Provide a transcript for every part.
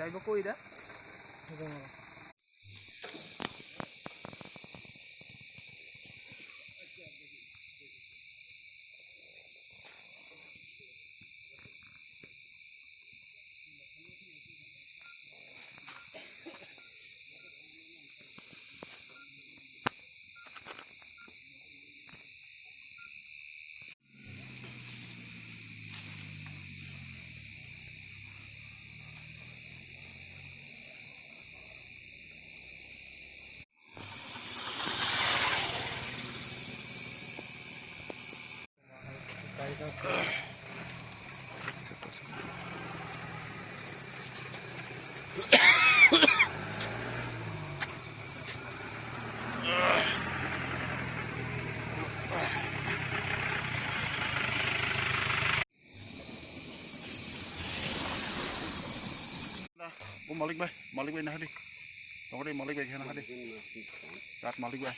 যাইব কইরা Ô Malik bay nào đi. Đó đây Malik bay kia nào đi. Cắt Malik bay.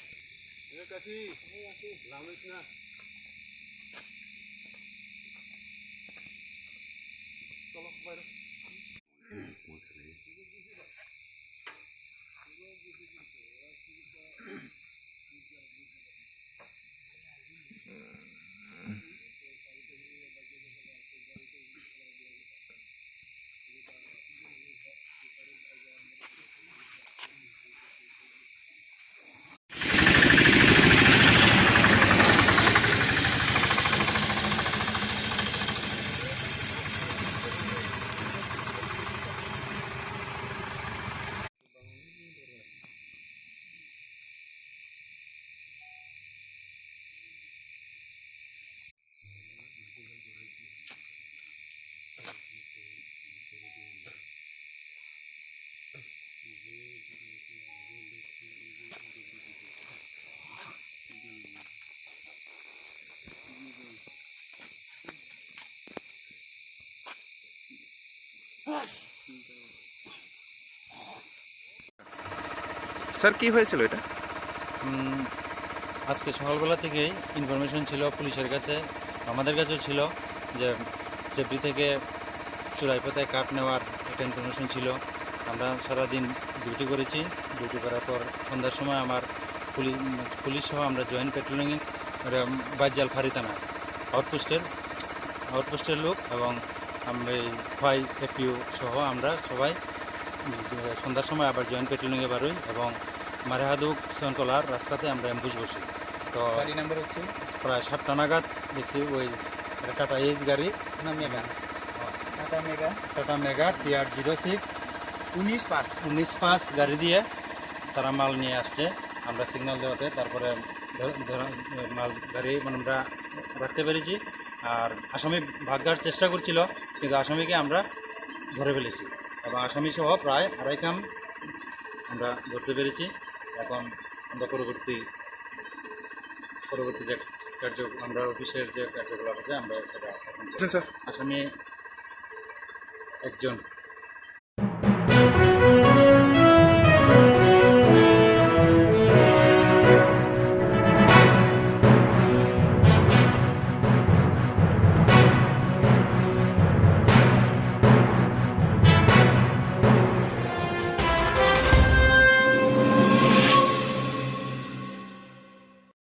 Sir কি হয়েছিল এটা? আজকে সকালবেলা থেকেই ইনফরমেশন ছিল পুলিশের কাছে, আমাদের কাছেও ছিল যে চেপড়ি থেকে চুরাইপাতায় কাঠ নেওয়ার একটা ইনফরমেশন ছিল। আমরা সারাদিন ডিউটি করেছি। ডিউটি করার পর সন্ধ্যার সময় আমার পুলিশ সহ আমরা জয়েন্ট পেট্রোলিংয়ে বাইজাল ফাঁড়ি থানা আউটপোস্টের লোক এবং খোয়াই এপিউ সহ আমরা সবাই সন্ধ্যার সময় আবার জয়েন্ট পেট্রোলিংয়ে বেরোই এবং মারেহাদুক শনকলার রাস্তাতে আমরা অ্যাম্বুশ বসি। তো গাড়ি নাম্বার হচ্ছে প্রায় 7টা নাগাদ দেখি ওই টাটা এস গাড়ি না মেগা টাটা মেগা TR 06 19-5 গাড়ি দিয়ে তারা মাল নিয়ে আসছে। আমরা সিগন্যাল দেওয়াতে তারপরে মাল গাড়ি আমরা রাখতে পেরেছি। আর আসামি ভাগার চেষ্টা করছিল, কিন্তু আসামিকে আমরা ধরে ফেলেছি এবং আসামি সহ প্রায় 2.5 কাম আমরা ধরতে পেরেছি। এখন আমরা পরবর্তী যে আমরা অফিসের যে কার্যকলাপ আছে আমরা সেটা আসামি একজন